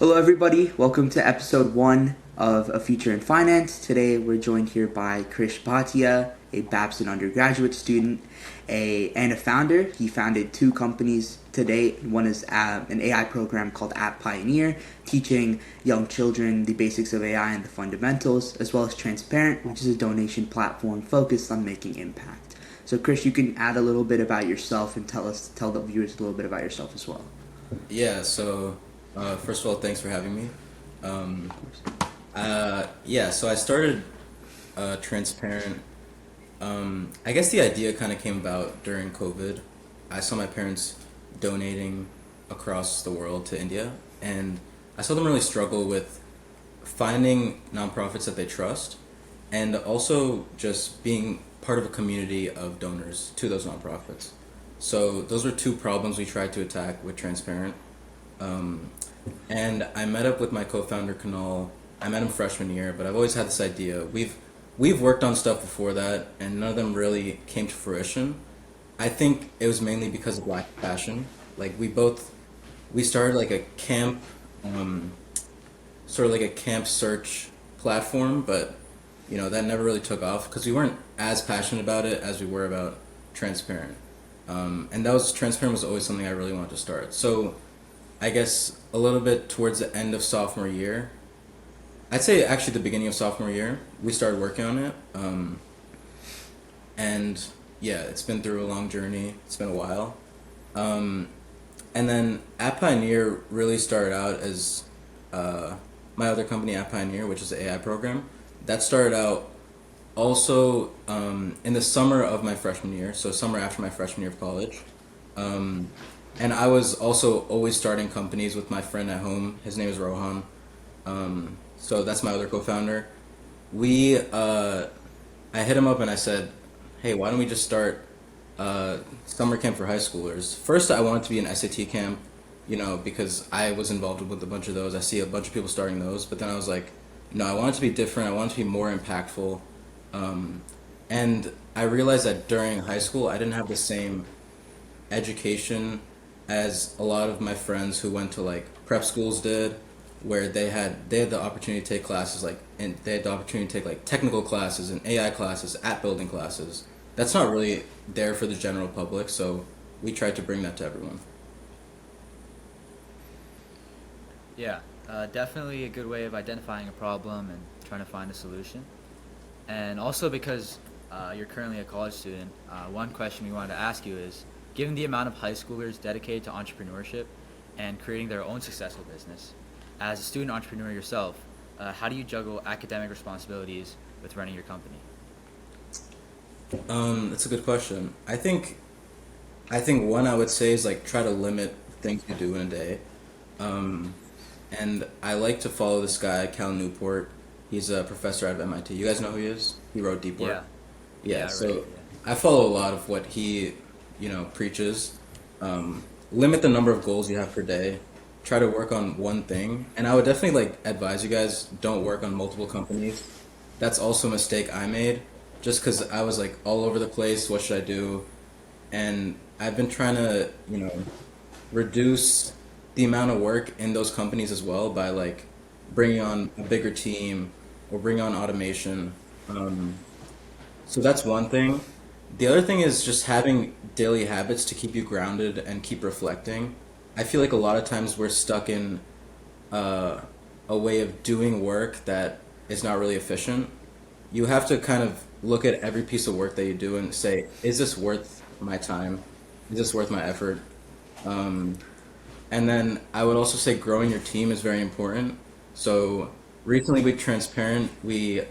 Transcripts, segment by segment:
Hello, everybody. Welcome to episode one of A Future in Finance. Today, we're joined here by Krish Bhatia, a Babson undergraduate student, and a founder. He founded two companies today. One is an AI program called App Pioneer, teaching young children the basics of AI and the fundamentals, as well as Transparent, which is a donation platform focused on making impact. So, Krish, you can add a little bit about yourself and tell the viewers a little bit about yourself as well. First of all, thanks for having me. Um, so I started Transparent. I guess the idea kind of came about during COVID. I saw my parents donating across the world to India, and I saw them really struggle with finding nonprofits that they trust, and also just being part of a community of donors to those nonprofits. So those were two problems we tried to attack with Transparent. Um, and I met up with my co-founder Kunal. I met him freshman year, but I've always had this idea. We've worked on stuff before that, and none of them really came to fruition. I think it was mainly because of lack of passion. Like we started like a camp, um, sort of like a camp search platform, but that never really took off because we weren't as passionate about it as we were about Transparent. And that was Transparent was always something I really wanted to start. So I guess a little bit towards the end of sophomore year, I'd say actually the beginning of sophomore year, we started working on it. And yeah, it's been through a long journey. It's been a while. Um, and then App Pioneer really started out as uh, my other company, App Pioneer, which is an AI program. That started out also in the summer of my freshman year, so summer after my freshman year of college. Um, and I was also always starting companies with my friend at home. His name is Rohan. So that's my other co-founder. We, I hit him up and I said, "Hey, why don't we just start summer camp for high schoolers?" First, I wanted to be an SAT camp, because I was involved with a bunch of those. I see a bunch of people starting those, but then I was like, no, I want it to be different. I want it to be more impactful. Um, and I realized that during high school, I didn't have the same education as a lot of my friends who went to like prep schools did, where they had the opportunity to take classes like and they had the opportunity to take like technical classes and AI classes, app building classes. That's not really there for the general public, so we tried to bring that to everyone. Yeah, definitely a good way of identifying a problem and trying to find a solution. And also because you're currently a college student, one question we wanted to ask you is, given the amount of high schoolers dedicated to entrepreneurship and creating their own successful business, as a student entrepreneur yourself, how do you juggle academic responsibilities with running your company? That's a good question. I think one I would say is like try to limit things you do in a day. Um, and I like to follow this guy, Cal Newport. He's a professor out of MIT. You guys know who he is? He wrote Deep Work. Yeah, Yeah, yeah, right, so yeah. I follow a lot of what he, preaches. Limit the number of goals you have per day. Try to work on one thing. And I would definitely like advise you guys don't work on multiple companies. That's also a mistake I made just because I was like all over the place. What should I do? And I've been trying to, reduce the amount of work in those companies as well by like bringing on a bigger team or bringing on automation. Um, so that's one thing. The other thing is just having daily habits to keep you grounded and keep reflecting. I feel like a lot of times we're stuck in uh, a way of doing work that is not really efficient. You have to kind of look at every piece of work that you do and say, is this worth my time? Is this worth my effort? Um, and then I would also say growing your team is very important. So recently with Transparent, we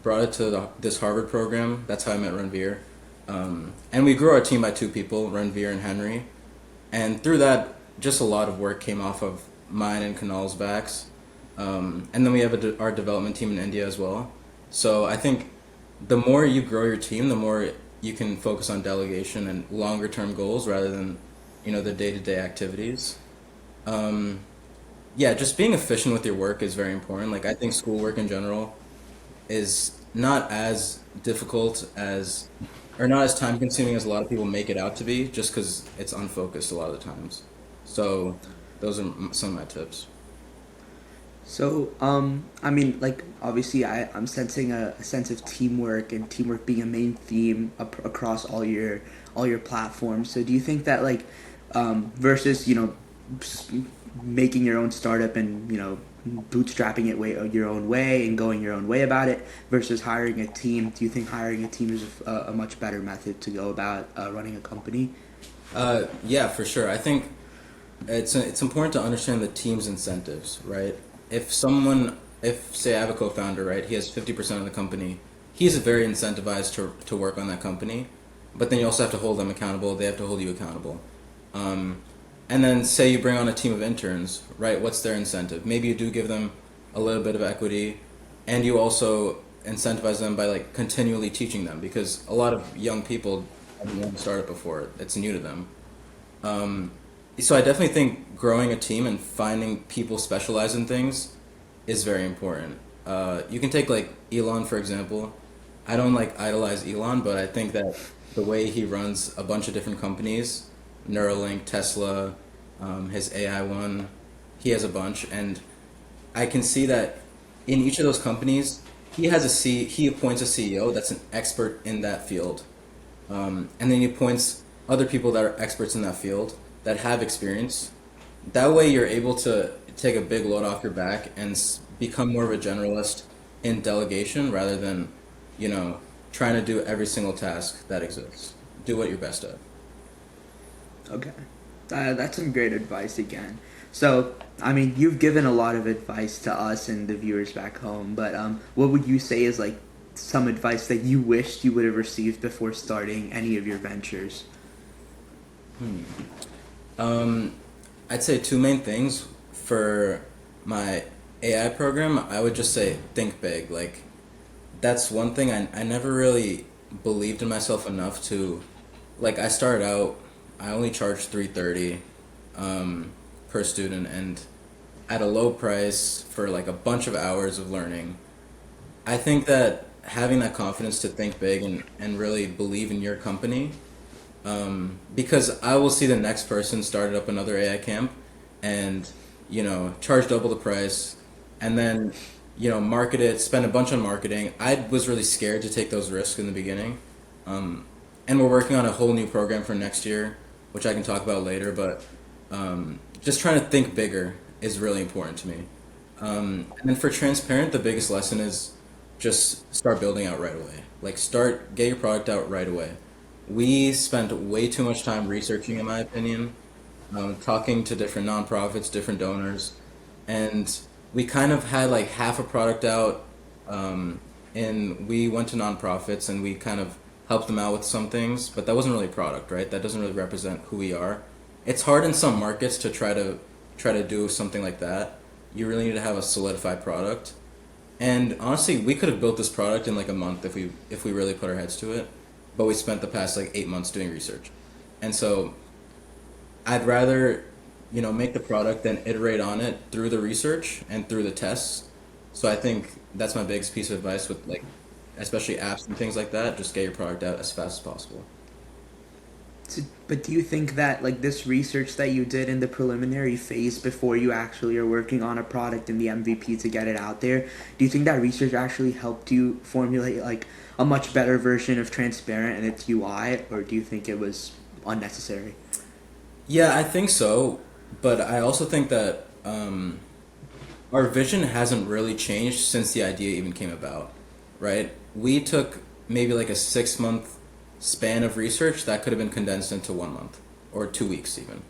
brought it to this Harvard program. That's how I met Ranveer. And we grew our team by two people, Ranveer and Henry. And through that, just a lot of work came off of mine and Kunal's backs. And then we have our development team in India as well. So I think the more you grow your team, the more you can focus on delegation and longer term goals rather than, the day to day activities. Um, yeah, just being efficient with your work is very important. Like I think schoolwork in general is not as difficult as, or not as time consuming as a lot of people make it out to be, just because it's unfocused a lot of the times. So those are some of my tips. So, I mean, like, obviously, I'm sensing a sense of teamwork and teamwork being a main theme across all your platforms. So, do you think that, like, versus, s- making your own startup and, bootstrapping it your own way and going your own way about it versus hiring a team, do you think hiring a team is a much better method to go about running a company? Yeah, for sure. I think it's important to understand the team's incentives, right? If say I have a co-founder, right, he has 50% of the company, he's very incentivized to work on that company, but then you also have to hold them accountable. They have to hold you accountable. Um, and then say you bring on a team of interns, right? What's their incentive? Maybe you do give them a little bit of equity, and you also incentivize them by like continually teaching them because a lot of young people haven't started before. It's new to them. Um, so I definitely think growing a team and finding people specialize in things is very important. You can take like Elon for example. I don't like idolize Elon, but I think that the way he runs a bunch of different companies, Neuralink, Tesla, his AI one, he has a bunch, and I can see that in each of those companies, he appoints a CEO that's an expert in that field, and then he appoints other people that are experts in that field that have experience. That way, you're able to take a big load off your back and become more of a generalist in delegation rather than, you know, trying to do every single task that exists. Do what you're best at. Okay. That's some great advice again. So, I mean, you've given a lot of advice to us and the viewers back home, but what would you say is like some advice that you wished you would have received before starting any of your ventures? Um, I'd say two main things for my AI program. I would just say think big. Like that's one thing I never really believed in myself enough to like I started out I only charged 330 per student and at a low price for like a bunch of hours of learning. I think that having that confidence to think big and really believe in your company because I will see the next person started up another AI camp and charge double the price and then market it, spend a bunch on marketing. I was really scared to take those risks in the beginning, and we're working on a whole new program for next year, which I can talk about later. But just trying to think bigger is really important to me. And then for transparent, the biggest lesson is just start building out right away. Like get your product out right away. We spent way too much time researching, in my opinion, talking to different nonprofits, different donors, and we kind of had like half a product out. And we went to nonprofits and we kind of helped them out with some things, but that wasn't really a product, right? That doesn't really represent who we are. It's hard in some markets to try to do something like that. You really need to have a solidified product. And honestly, we could have built this product in like a month if we really put our heads to it, but we spent the past like 8 months doing research. And so I'd rather, make the product than iterate on it through the research and through the tests. So I think that's my biggest piece of advice with like, especially apps and things like that. Just get your product out as fast as possible. So, but do you think that like this research that you did in the preliminary phase before you actually are working on a product in the MVP to get it out there, do you think that research actually helped you formulate like a much better version of Transparent and its UI, or do you think it was unnecessary? Yeah, I think so, but I also think that our vision hasn't really changed since the idea even came about, right? We took maybe like a 6 month span of research that could have been condensed into 1 month or 2 weeks even.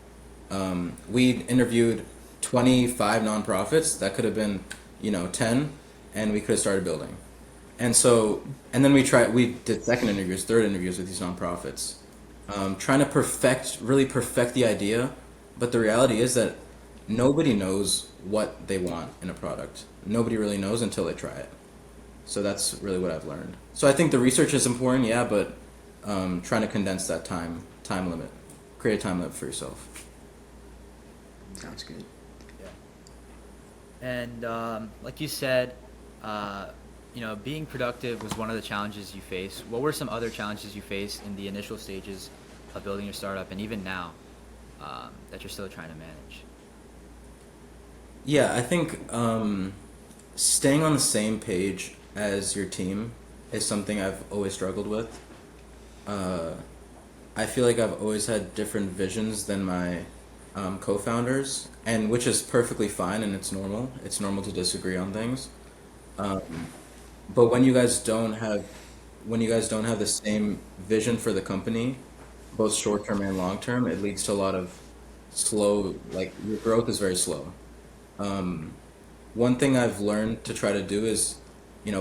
We interviewed 25 nonprofits that could have been, 10, and we could have started building. And so, and then we did second interviews, third interviews with these nonprofits, trying to really perfect the idea. But the reality is that nobody knows what they want in a product. Nobody really knows until they try it. So that's really what I've learned. So I think the research is important, yeah, but trying to condense that time limit, create a time limit for yourself. Sounds good. Yeah. And like you said, being productive was one of the challenges you faced. What were some other challenges you faced in the initial stages of building your startup, and even now that you're still trying to manage? Yeah, I think staying on the same page as your team is something I've always struggled with. Uh, I feel like I've always had different visions than my co-founders, and which is perfectly fine and it's normal. It's normal to disagree on things. But when you guys don't have the same vision for the company, both short term and long term, it leads to a lot of slow, like your growth is very slow. One thing I've learned to try to do is,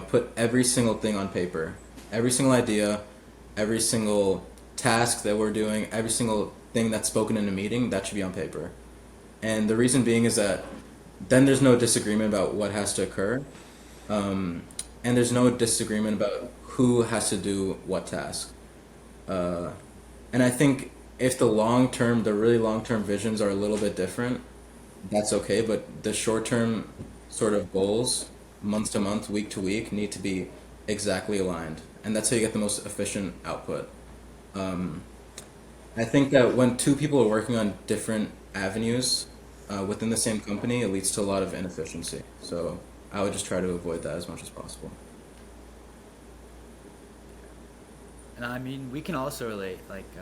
put every single thing on paper, every single idea, every single task that we're doing, every single thing that's spoken in a meeting, that should be on paper. And the reason being is that then there's no disagreement about what has to occur, and there's no disagreement about who has to do what task. Uh, and I think if the really long term visions are a little bit different, that's okay. But the short term sort of goals, month to month, week to week, need to be exactly aligned, and that's how you get the most efficient output. Um, I think that when two people are working on different avenues within the same company, it leads to a lot of inefficiency. So I would just try to avoid that as much as possible. And I mean, we can also relate, like,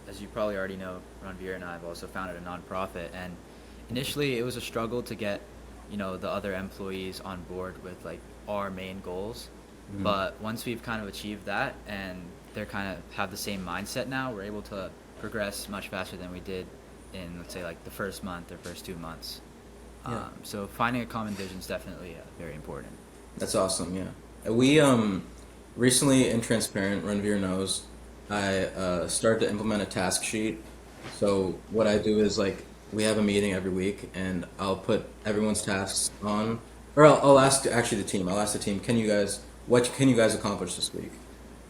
as you probably already know, Ranveer and I have also founded a nonprofit. And initially, it was a struggle to get, the other employees on board with, like, our main goals. Mhm. But once we've kind of achieved that and they're kind of have the same mindset now, we're able to progress much faster than we did in, let's say, like the first month or first 2 months. Yeah. So finding a common vision is definitely very important. That's awesome. Yeah, we recently in Transparent, Ranveer knows, I started to implement a task sheet. So what I do is like we have a meeting every week, and I'll put everyone's tasks on, or I'll ask actually the team. I'll ask the team, what can you guys accomplish this week?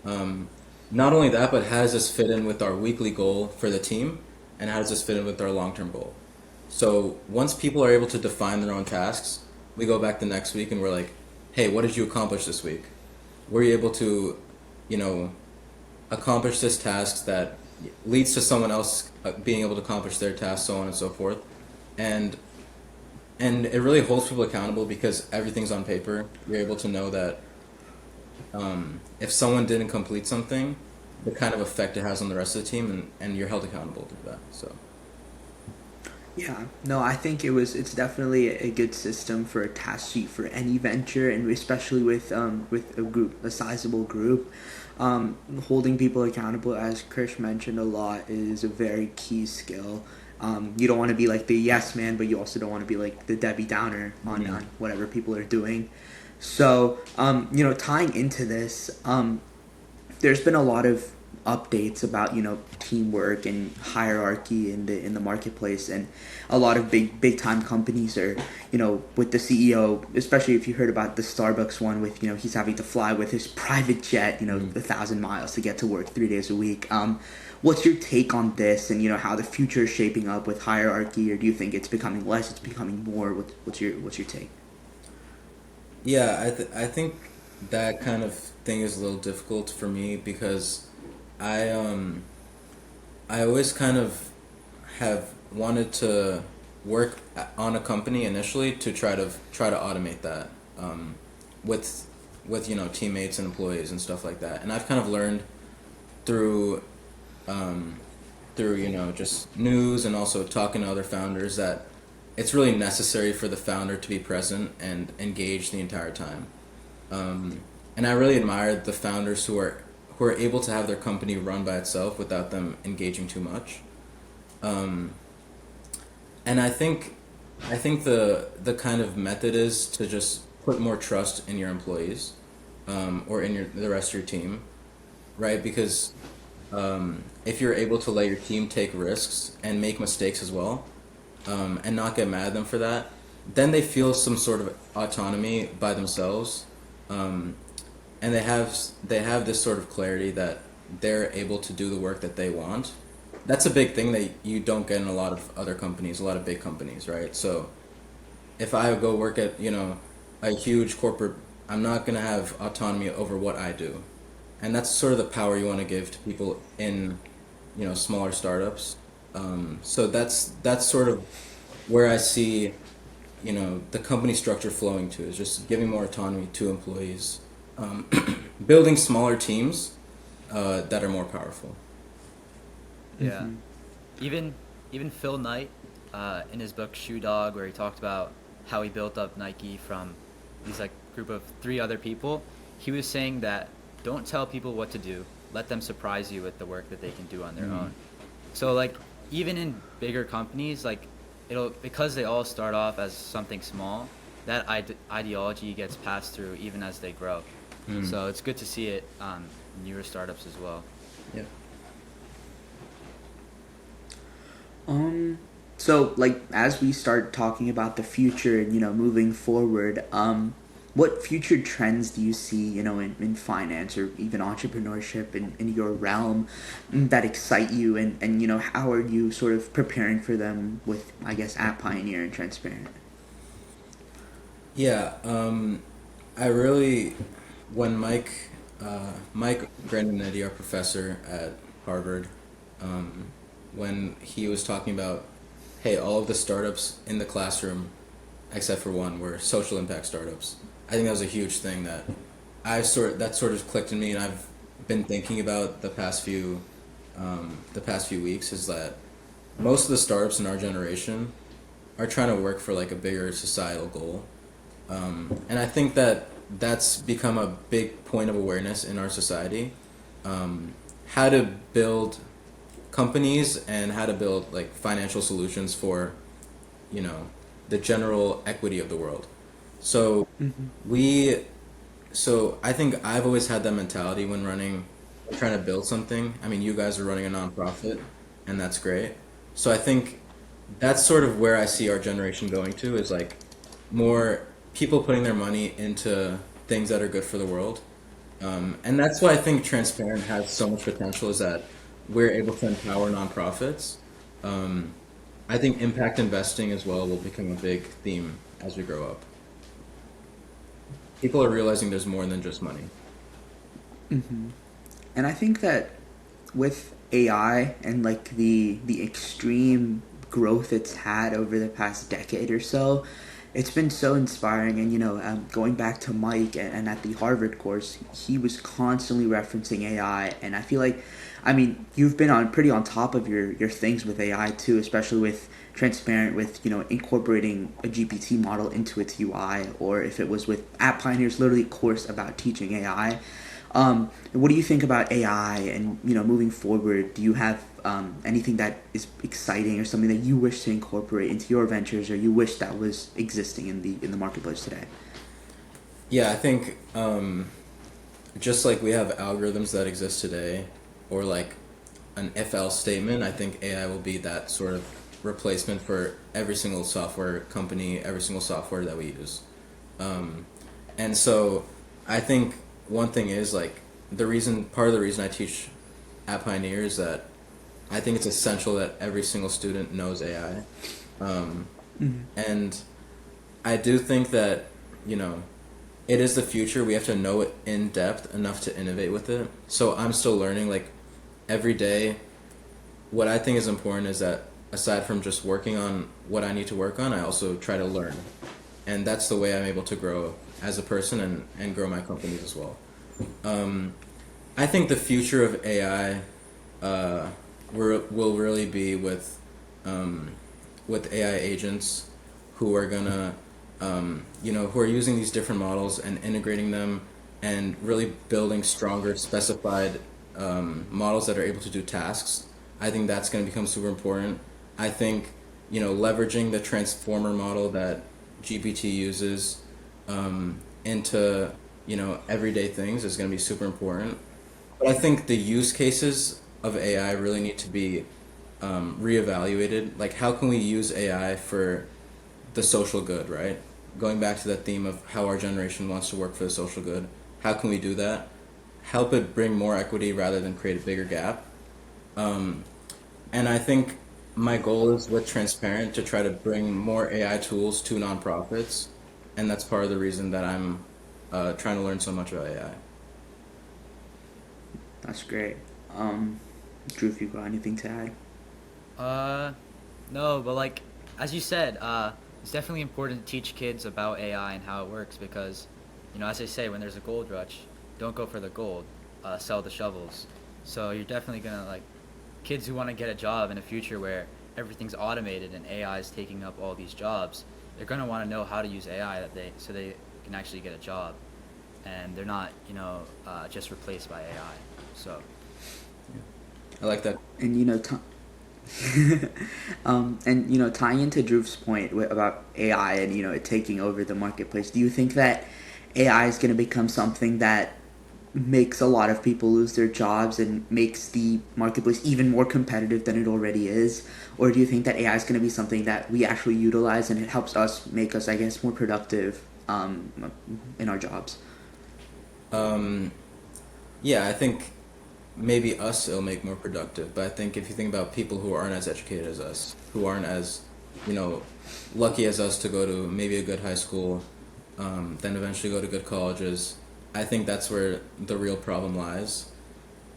Um, Not only that, but how does this fit in with our weekly goal for the team, and how does this fit in with our long term goal? So once people are able to define their own tasks, we go back the next week and we're like, hey, what did you accomplish this week? Were you able to, you know, accomplish this task that leads to someone else being able to accomplish their task, so on and so forth, and it really holds people accountable because everything's on paper. You're able to know that if someone didn't complete something, the kind of effect it has on the rest of the team, and you're held accountable to that. So Yeah, no, I think it's definitely a good system for a task sheet for any venture, and especially with a group, a sizable group. Holding people accountable, as Krish mentioned a lot, is a very key skill. You don't want to be like the yes man, but you also don't want to be like the Debbie Downer on whatever people are doing. So, tying into this, there's been a lot of updates about teamwork and hierarchy in the marketplace, and a lot of big time companies are with the CEO, especially if you heard about the Starbucks one with he's having to fly with his private jet 1,000 miles to get to work 3 days a week. What's your take on this, and how the future is shaping up with hierarchy, or do you think it's becoming less, it's becoming more? What's your take? yeah, I think that kind of thing is a little difficult for me because I I always kind of have wanted to work on a company initially to try to automate that with teammates and employees and stuff like that. And I've kind of learned through um, through just news and also talking to other founders that it's really necessary for the founder to be present and engaged the entire time. Um, and I really admire the founders who are able to have their company run by itself without them engaging too much. Um, and I think the kind of method is to just put more trust in your employees, or in the rest of your team, right? Because if you're able to let your team take risks and make mistakes as well, and not get mad at them for that, then they feel some sort of autonomy by themselves, um, and they have this sort of clarity that they're able to do the work that they want. That's a big thing that you don't get in a lot of other companies, a lot of big companies, right? So if I go work at a huge corporate, I'm not gonna have autonomy over what I do, and that's sort of the power you want to give to people in smaller startups. So that's sort of where I see the company structure flowing to is just giving more autonomy to employees, um, building smaller teams that are more powerful. Yeah. Even even Phil Knight, in his book Shoe Dog, where he talked about how he built up Nike from these like group of three other people, he was saying that don't tell people what to do. Let them surprise you with the work that they can do on their own. So like even in bigger companies, like it'll because they all start off as something small, that ideology gets passed through even as they grow. So it's good to see it on newer startups as well. Yeah. So like as we start talking about the future and moving forward, what future trends do you see in finance or even entrepreneurship in your realm that excite you, and how are you sort of preparing for them with, I guess, at Pioneer and Transparent? Yeah, I really, when Mike Grandinetti, our professor at Harvard, um, when he was talking about, hey, all of the startups in the classroom, except for one, were social impact startups. I think that was a huge thing that sort of clicked in me, and I've been thinking about the past few weeks is that most of the startups in our generation are trying to work for like a bigger societal goal. And I think that that's become a big point of awareness in our society. How to build companies and how to build like financial solutions for, you know, the general equity of the world. So we, so I think I've always had that mentality when trying to build something. I mean, you guys are running a nonprofit, and that's great. So I think that's sort of where I see our generation going to is like more people putting their money into things that are good for the world. And that's why I think Transparent has so much potential is that we're able to empower nonprofits. Um, I think impact investing as well will become a big theme as we grow up. People are realizing there's more than just money. And I think that with AI and like the extreme growth it's had over the past decade or so, it's been so inspiring. And going back to Mike and at the Harvard course, he was constantly referencing AI, and I feel like, I mean, you've been on pretty on top of your things with AI too, especially with Transparent, with incorporating a GPT model into its UI, or if it was with App Pioneers, literally a course about teaching AI. What do you think about AI and moving forward? Do you have anything that is exciting or something that you wish to incorporate into your ventures, or you wish that was existing in the marketplace today? Yeah, I think just like we have algorithms that exist today, or like an if else statement, I think AI will be that sort of replacement for every single software company, every single software that we use. And so I think one thing is like part of the reason I teach at Pioneer is that I think it's essential that every single student knows AI. And I do think that, you know, it is the future. We have to know it in depth enough to innovate with it. So I'm still learning like every day. What I think is important is that aside from just working on what I need to work on, I also try to learn. And that's the way I'm able to grow as a person and grow my companies as well. I think the future of AI will really be with AI agents who are gonna, who are using these different models and integrating them and really building stronger specified models that are able to do tasks. I think that's going to become super important. I think, leveraging the transformer model that GPT uses into, everyday things is going to be super important. But I think the use cases of AI really need to be reevaluated. Like, how can we use AI for the social good, right? Going back to that theme of how our generation wants to work for the social good, how can we do that? Help it bring more equity rather than create a bigger gap. And I think my goal is with Transparent to try to bring more AI tools to nonprofits, and that's part of the reason that I'm trying to learn so much about AI. That's great. Drew, if you got anything to add? Uh, no, but like as you said, it's definitely important to teach kids about AI and how it works because, as they say, when there's a gold rush, don't go for the gold, sell the shovels. So you're definitely gonna like kids who want to get a job in a future where everything's automated and AI is taking up all these jobs. They're gonna want to know how to use AI so they can actually get a job, and they're not just replaced by AI. So I like that. And and tying into Drew's point about AI and it taking over the marketplace, do you think that AI is going to become something that makes a lot of people lose their jobs and makes the marketplace even more competitive than it already is? Or do you think that AI is going to be something that we actually utilize and it helps us make us, I guess, more productive in our jobs? Yeah, I think maybe us it'll make more productive, but I think if you think about people who aren't as educated as us, who aren't as, you know, lucky as us to go to maybe a good high school, then eventually go to good colleges, I think that's where the real problem lies.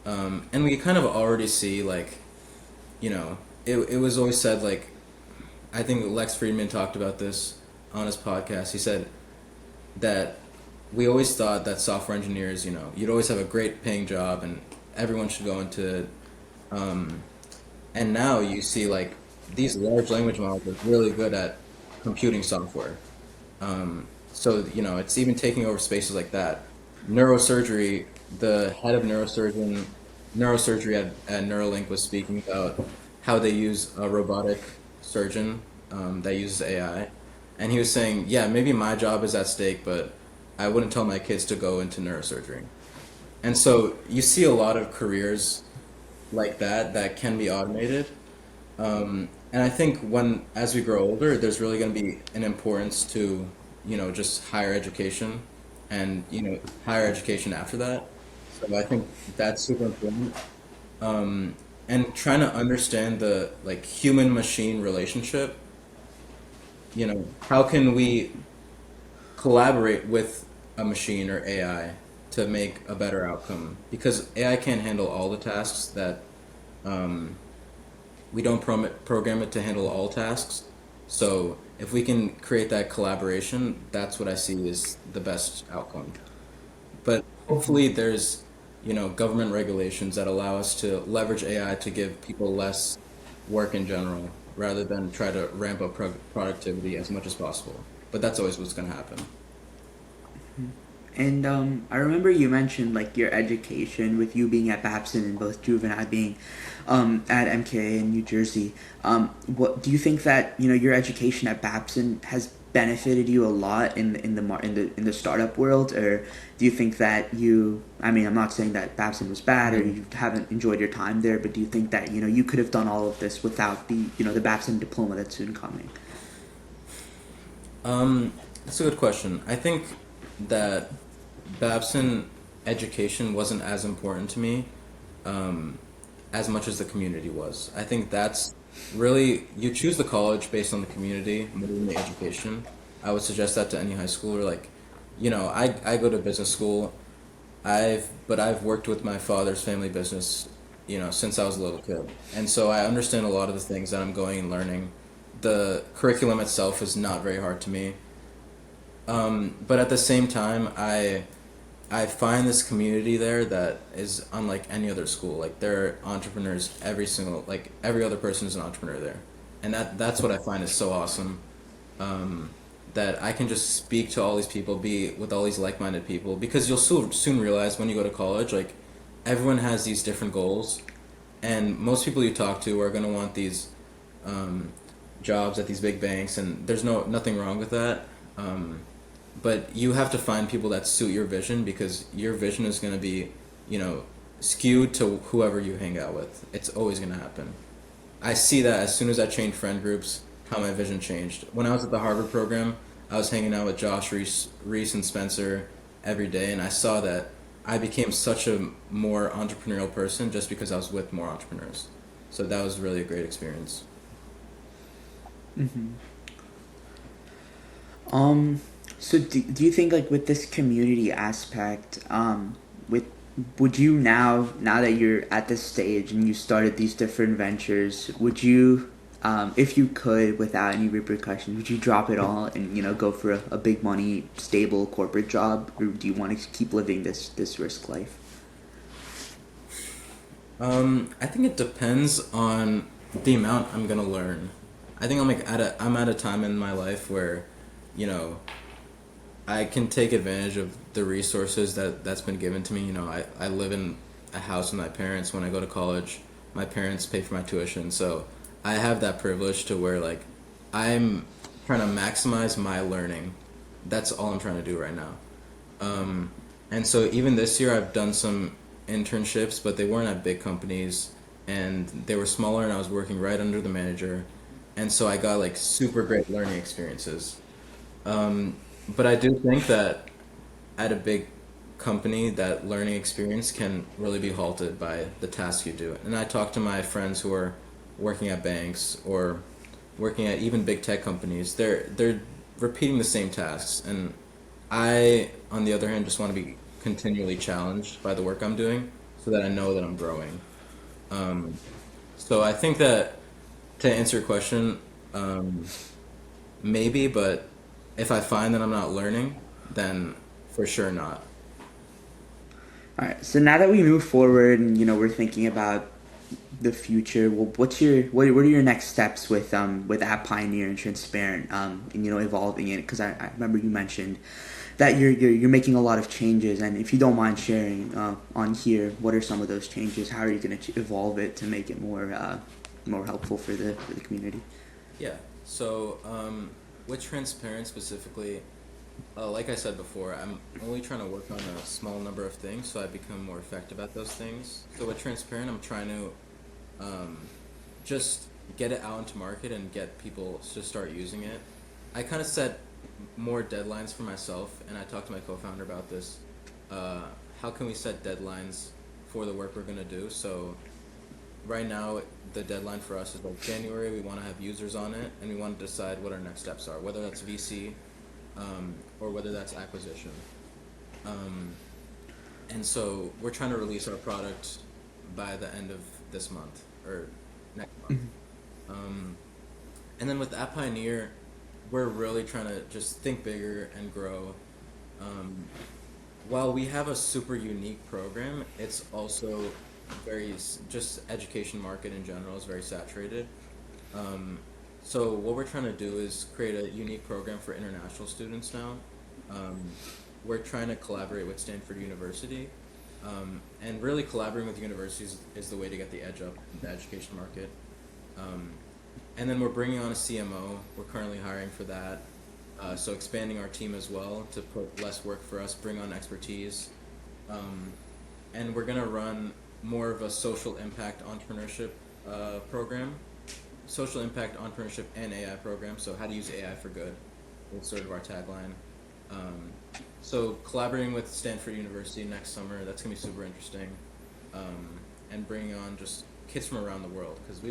And we kind of already see, like, it was always said, like, I think Lex Friedman talked about this on his podcast. He said that we always thought that software engineers, you'd always have a great paying job and everyone should go into it. And now you see, like, these large language models are really good at computing software. So it's even taking over spaces like that. Neurosurgery, the head of neurosurgery at Neuralink was speaking about how they use a robotic surgeon that uses AI. And he was saying, yeah, maybe my job is at stake, but I wouldn't tell my kids to go into neurosurgery. And so you see a lot of careers like that can be automated. And I think as we grow older, there's really going to be an importance to, just higher education and, higher education after that. So I think that's super important. And trying to understand the like human machine relationship, how can we collaborate with a machine or AI to make a better outcome? Because AI can't handle all the tasks that we don't program it to handle all tasks. So if we can create that collaboration, that's what I see is the best outcome. But hopefully there's, government regulations that allow us to leverage AI to give people less work in general, rather than try to ramp up productivity as much as possible. But that's always what's going to happen. And I remember you mentioned like your education with you being at Babson and both Drew and I being at MKA in New Jersey. What do you think that your education at Babson has benefited you a lot in the startup world, or do you think that I mean, I'm not saying that Babson was bad or you haven't enjoyed your time there, but do you think that you could have done all of this without the Babson diploma that's soon coming? That's a good question. I think that Babson education wasn't as important to me as much as the community was. I think that's really, you choose the college based on the community more than the education. I would suggest that to any high schooler. Like, I go to business school. I've worked with my father's family business, since I was a little kid. And so I understand a lot of the things that I'm going and learning. The curriculum itself is not very hard to me. But at the same time, I find this community there that is unlike any other school. Like, there are entrepreneurs, every other person is an entrepreneur there. And that's what I find is so awesome. That I can just speak to all these people, be with all these like-minded people, because you'll soon realize when you go to college, like, everyone has these different goals, and most people you talk to are going to want these jobs at these big banks, and there's nothing wrong with that. But you have to find people that suit your vision, because your vision is going to be, skewed to whoever you hang out with. It's always going to happen. I see that as soon as I changed friend groups, how my vision changed. When I was at the Harvard program, I was hanging out with Josh, Reese, and Spencer every day, and I saw that I became such a more entrepreneurial person just because I was with more entrepreneurs. So that was really a great experience. Mm-hmm. So do you think, like, with this community aspect, would you now that you're at this stage and you started these different ventures, would you If you could, without any repercussions, would you drop it all and go for a big money, stable corporate job, or do you want to keep living this risk life? I think it depends on the amount I'm gonna learn. I think I'm at a time in my life where, you know, I can take advantage of the resources that's been given to me. I live in a house with my parents. When I go to college, my parents pay for my tuition, so I have that privilege to where like I'm trying to maximize my learning. That's all I'm trying to do right now. And so even this year, I've done some internships, but they weren't at big companies, and they were smaller, and I was working right under the manager, and so I got like super great learning experiences. But I do think that at a big company, that learning experience can really be halted by the tasks you do. And I talk to my friends who are working at banks or working at even big tech companies. They're repeating the same tasks, and I, on the other hand, just want to be continually challenged by the work I'm doing so that I know that I'm growing. Um, so I think that to answer your question, um, maybe, but if I find that I'm not learning, then for sure not. All right. So now that we move forward and we're thinking about the future, well, what are your next steps with App Pioneer and Transparent, and evolving it? Because I remember you mentioned that you're making a lot of changes, and if you don't mind sharing on here, what are some of those changes? How are you going to evolve it to make it more helpful for the community? Yeah. So with transparent specifically, like I said before, I'm only trying to work on a small number of things so I become more effective at those things. So with transparent, I'm trying to um, just get it out into market and get people to start using it. I kind of set more deadlines for myself, and I talked to my co-founder about this. Uh, how can we set deadlines for the work we're gonna do? So right now, the deadline for us is like January. We want to have users on it, and we want to decide what our next steps are, whether that's VC, or whether that's acquisition. Um, and so we're trying to release our product by the end of this month or next month. Um, and then with App Pioneer, we're really trying to just think bigger and grow. Um, while we have a super unique program, it's also just education market in general is very saturated. Um, so what we're trying to do is create a unique program for international students now. Um, we're trying to collaborate with Stanford University, and really collaborating with universities is the way to get the edge up in the education market. Um, and then we're bringing on a CMO. We're currently hiring for that. So expanding our team as well to put less work for us, bring on expertise. Um, and we're gonna run more of a social impact entrepreneurship program, social impact entrepreneurship and AI program. So how to use AI for good is sort of our tagline. Um, so collaborating with Stanford University next summer, that's gonna be super interesting, and bringing on just kids from around the world because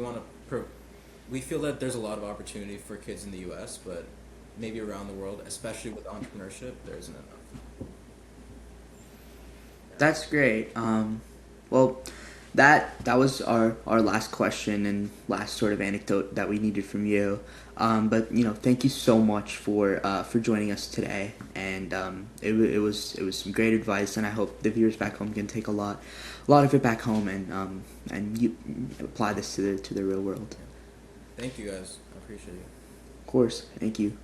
we feel that there's a lot of opportunity for kids in the U.S., but maybe around the world, especially with entrepreneurship, there isn't enough. That's great. Well, that was our last question and last sort of anecdote that we needed from you. But thank you so much for joining us today, and it was some great advice, and I hope the viewers back home can take a lot of it back home and you apply this to the real world. Thank you guys. I appreciate it. Of course, thank you.